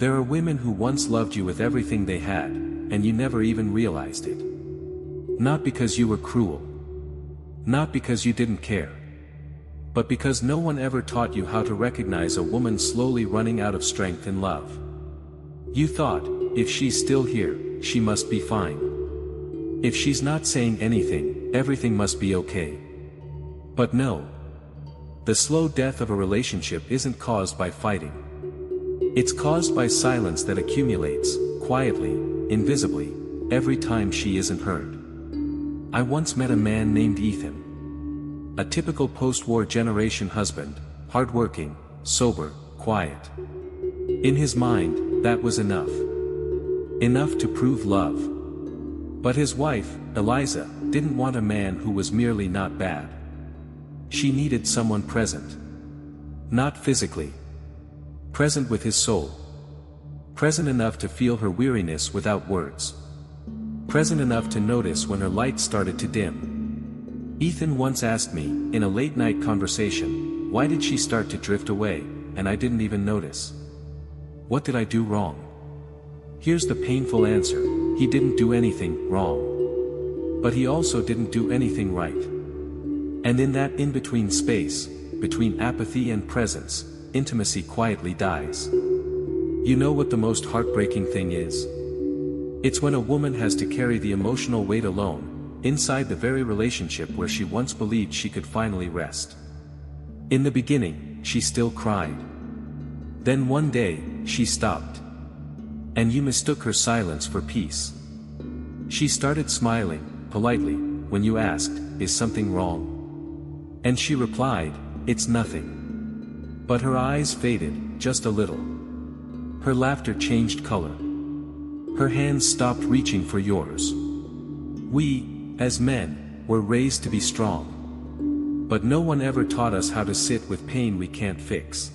There are women who once loved you with everything they had, and you never even realized it. Not because you were cruel. Not because you didn't care. But because no one ever taught you how to recognize a woman slowly running out of strength and love. You thought, if she's still here, she must be fine. If she's not saying anything, everything must be okay. But no. The slow death of a relationship isn't caused by fighting. It's caused by silence that accumulates, quietly, invisibly, every time she isn't heard. I once met a man named Ethan. A typical post-war generation husband, hardworking, sober, quiet. In his mind, that was enough. Enough to prove love. But his wife, Eliza, didn't want a man who was merely not bad. She needed someone present. Not physically. Present with his soul. Present enough to feel her weariness without words. Present enough to notice when her light started to dim. Ethan once asked me, in a late-night conversation, why did she start to drift away, and I didn't even notice? What did I do wrong? Here's the painful answer: he didn't do anything wrong. But he also didn't do anything right. And in that in-between space, between apathy and presence, intimacy quietly dies. You know what the most heartbreaking thing is? It's when a woman has to carry the emotional weight alone, inside the very relationship where she once believed she could finally rest. In the beginning, she still cried. Then one day, she stopped. And you mistook her silence for peace. She started smiling, politely, when you asked, "Is something wrong?" And she replied, "It's nothing." But her eyes faded, just a little. Her laughter changed color. Her hands stopped reaching for yours. We, as men, were raised to be strong. But no one ever taught us how to sit with pain we can't fix.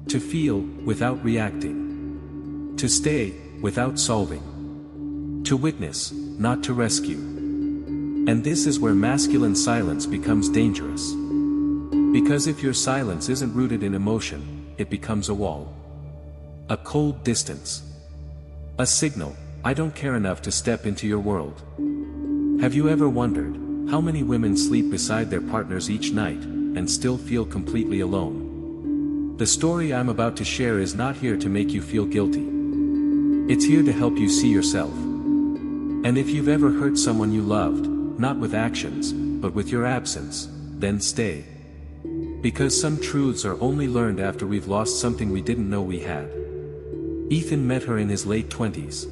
To feel, without reacting. To stay, without solving. To witness, not to rescue. And this is where masculine silence becomes dangerous. Because if your silence isn't rooted in emotion, it becomes a wall. A cold distance. A signal, I don't care enough to step into your world. Have you ever wondered, how many women sleep beside their partners each night, and still feel completely alone? The story I'm about to share is not here to make you feel guilty. It's here to help you see yourself. And if you've ever hurt someone you loved, not with actions, but with your absence, then stay. Because some truths are only learned after we've lost something we didn't know we had. Ethan met her in his late 20s.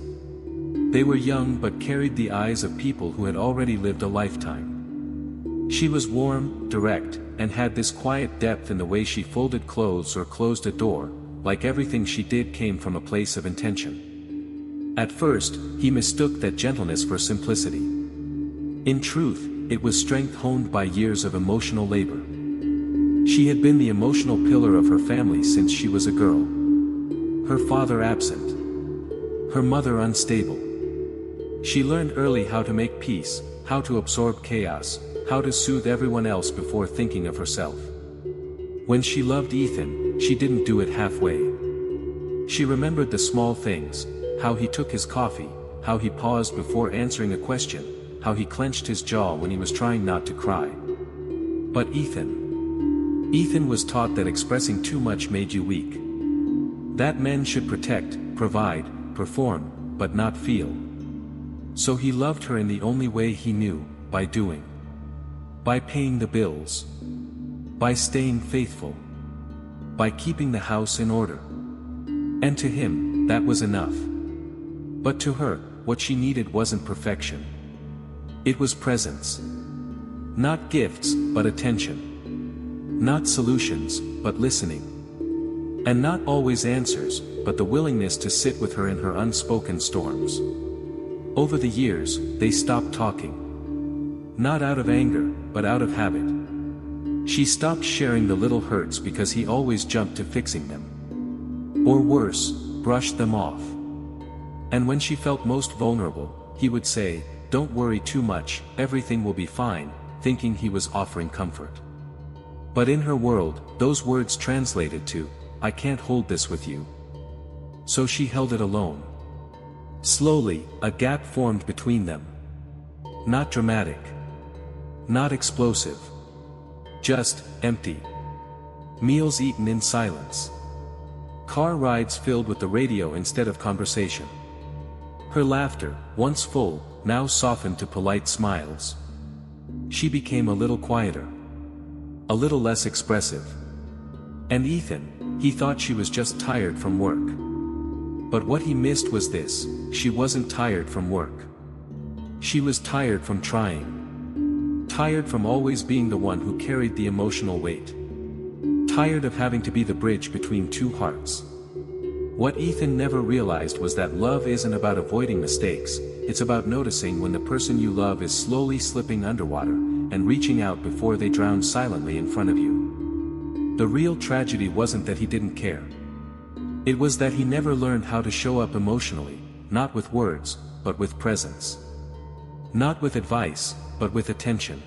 They were young but carried the eyes of people who had already lived a lifetime. She was warm, direct, and had this quiet depth in the way she folded clothes or closed a door, like everything she did came from a place of intention. At first, he mistook that gentleness for simplicity. In truth, it was strength honed by years of emotional labor. She had been the emotional pillar of her family since she was a girl. Her father absent. Her mother unstable. She learned early how to make peace, how to absorb chaos, how to soothe everyone else before thinking of herself. When she loved Ethan, she didn't do it halfway. She remembered the small things, how he took his coffee, how he paused before answering a question, how he clenched his jaw when he was trying not to cry. But Ethan was taught that expressing too much made you weak. That men should protect, provide, perform, but not feel. So he loved her in the only way he knew, by doing. By paying the bills. By staying faithful. By keeping the house in order. And to him, that was enough. But to her, what she needed wasn't perfection. It was presence. Not gifts, but attention. Not solutions, but listening. And not always answers, but the willingness to sit with her in her unspoken storms. Over the years, they stopped talking. Not out of anger, but out of habit. She stopped sharing the little hurts because he always jumped to fixing them. Or worse, brushed them off. And when she felt most vulnerable, he would say, "Don't worry too much, everything will be fine," thinking he was offering comfort. But in her world, those words translated to, "I can't hold this with you." so she held it alone. Slowly, a gap formed between them. Not dramatic. Not explosive. Just empty. Meals eaten in silence. Car rides filled with the radio instead of conversation. Her laughter, once full, now softened to polite smiles. She became a little quieter. A little less expressive. And Ethan, he thought she was just tired from work. But what he missed was this: she wasn't tired from work. She was tired from trying. Tired from always being the one who carried the emotional weight. Tired of having to be the bridge between two hearts. What Ethan never realized was that love isn't about avoiding mistakes, it's about noticing when the person you love is slowly slipping underwater, and reaching out before they drown silently in front of you. The real tragedy wasn't that he didn't care. It was that he never learned how to show up emotionally, not with words, but with presence. Not with advice, but with attention.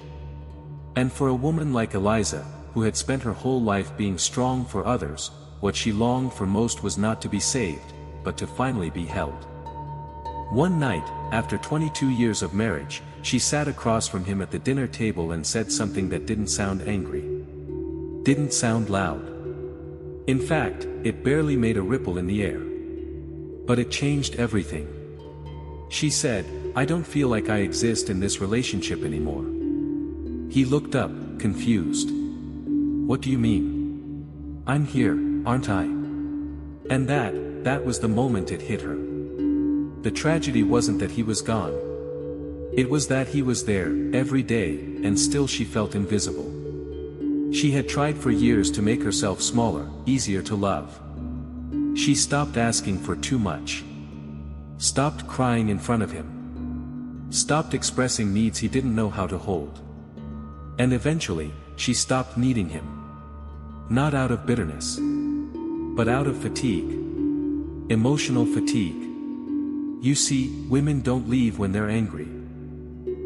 And for a woman like Eliza, who had spent her whole life being strong for others, what she longed for most was not to be saved, but to finally be held. One night, after 22 years of marriage, she sat across from him at the dinner table and said something that didn't sound angry. Didn't sound loud. In fact, it barely made a ripple in the air. But it changed everything. She said, "I don't feel like I exist in this relationship anymore." He looked up, confused. "What do you mean? I'm here, aren't I?" And that was the moment it hit her. The tragedy wasn't that he was gone. It was that he was there, every day, and still she felt invisible. She had tried for years to make herself smaller, easier to love. She stopped asking for too much. Stopped crying in front of him. Stopped expressing needs he didn't know how to hold. And eventually, she stopped needing him. Not out of bitterness, but out of fatigue. Emotional fatigue. You see, women don't leave when they're angry.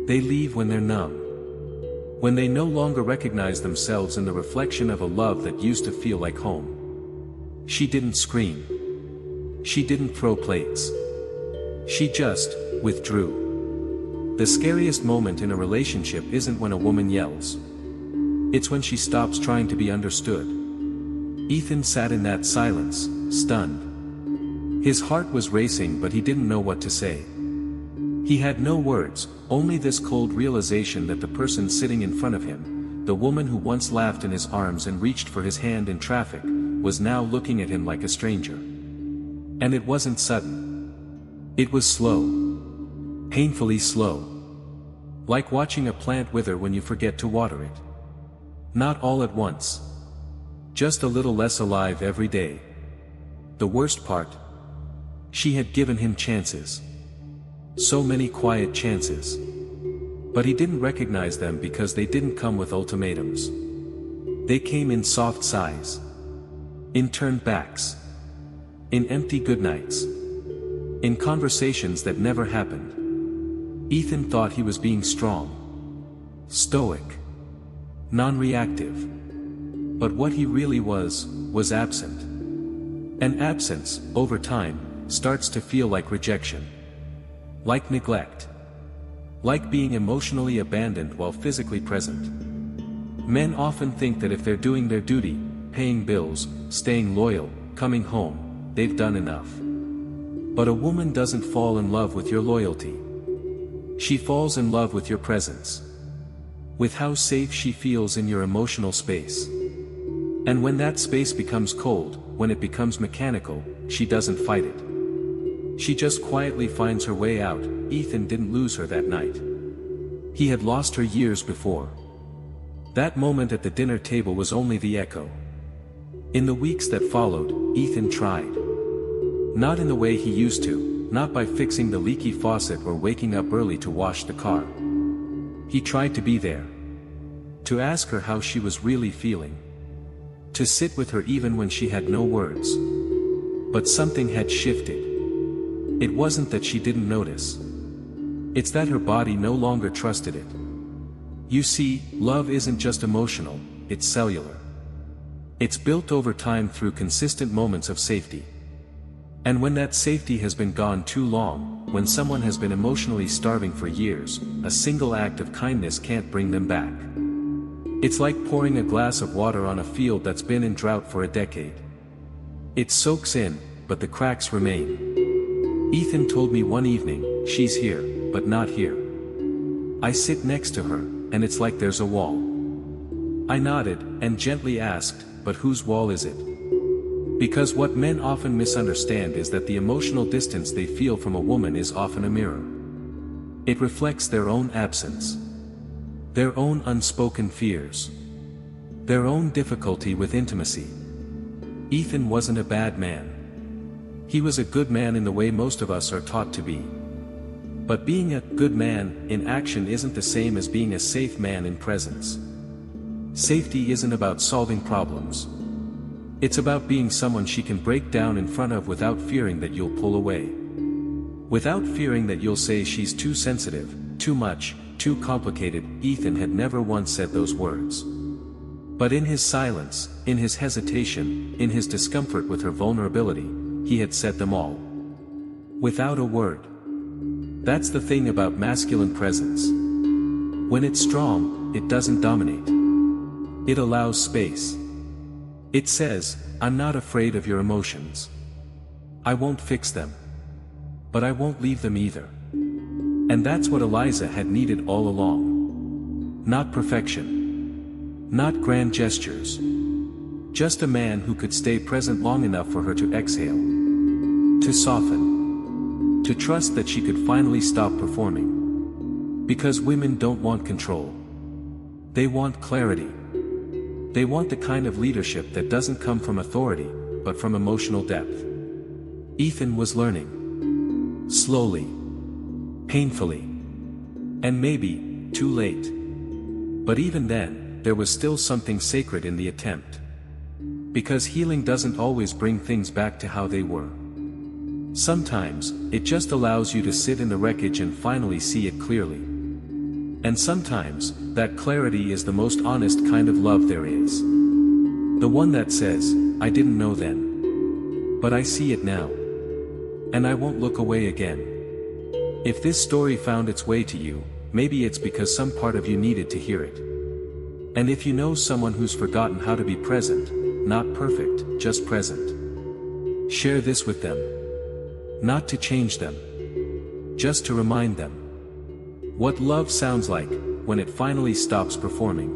They leave when they're numb. When they no longer recognize themselves in the reflection of a love that used to feel like home. She didn't scream. She didn't throw plates. She just withdrew. The scariest moment in a relationship isn't when a woman yells. It's when she stops trying to be understood. Ethan sat in that silence, stunned. His heart was racing, but he didn't know what to say. He had no words, only this cold realization that the person sitting in front of him, the woman who once laughed in his arms and reached for his hand in traffic, was now looking at him like a stranger. And it wasn't sudden. It was slow. Painfully slow. Like watching a plant wither when you forget to water it. Not all at once. Just a little less alive every day. The worst part? She had given him chances. So many quiet chances. But he didn't recognize them because they didn't come with ultimatums. They came in soft sighs. In turned backs. In empty goodnights. In conversations that never happened. Ethan thought he was being strong. Stoic. Non-reactive. But what he really was absent. And absence, over time, starts to feel like rejection. Like neglect. Like being emotionally abandoned while physically present. Men often think that if they're doing their duty, paying bills, staying loyal, coming home, they've done enough. But a woman doesn't fall in love with your loyalty. She falls in love with your presence. With how safe she feels in your emotional space. And when that space becomes cold, when it becomes mechanical, she doesn't fight it. She just quietly finds her way out. Ethan didn't lose her that night. He had lost her years before. That moment at the dinner table was only the echo. In the weeks that followed, Ethan tried. Not in the way he used to, not by fixing the leaky faucet or waking up early to wash the car. He tried to be there. To ask her how she was really feeling. To sit with her even when she had no words. But something had shifted. It wasn't that she didn't notice. It's that her body no longer trusted it. You see, love isn't just emotional, it's cellular. It's built over time through consistent moments of safety. And when that safety has been gone too long, when someone has been emotionally starving for years, a single act of kindness can't bring them back. It's like pouring a glass of water on a field that's been in drought for a decade. It soaks in, but the cracks remain. Ethan told me one evening, "She's here, but not here." I sit next to her, and it's like there's a wall. I nodded, and gently asked, "But whose wall is it?" Because what men often misunderstand is that the emotional distance they feel from a woman is often a mirror. It reflects their own absence, their own unspoken fears, their own difficulty with intimacy. Ethan wasn't a bad man. He was a good man in the way most of us are taught to be. But being a good man in action isn't the same as being a safe man in presence. Safety isn't about solving problems. It's about being someone she can break down in front of without fearing that you'll pull away. Without fearing that you'll say she's too sensitive, too much, too complicated. Ethan had never once said those words. But in his silence, in his hesitation, in his discomfort with her vulnerability, he had said them all. Without a word. That's the thing about masculine presence. When it's strong, it doesn't dominate. It allows space. It says, "I'm not afraid of your emotions. I won't fix them. But I won't leave them either." And that's what Eliza had needed all along. Not perfection. Not grand gestures. Just a man who could stay present long enough for her to exhale. To soften. To trust that she could finally stop performing. Because women don't want control. They want clarity. They want the kind of leadership that doesn't come from authority, but from emotional depth. Ethan was learning. Slowly. Painfully. And maybe, too late. But even then, there was still something sacred in the attempt. Because healing doesn't always bring things back to how they were. Sometimes, it just allows you to sit in the wreckage and finally see it clearly. And sometimes, that clarity is the most honest kind of love there is. The one that says, "I didn't know then. But I see it now. And I won't look away again." If this story found its way to you, maybe it's because some part of you needed to hear it. And if you know someone who's forgotten how to be present, not perfect, just present, share this with them. Not to change them. Just to remind them what love sounds like when it finally stops performing.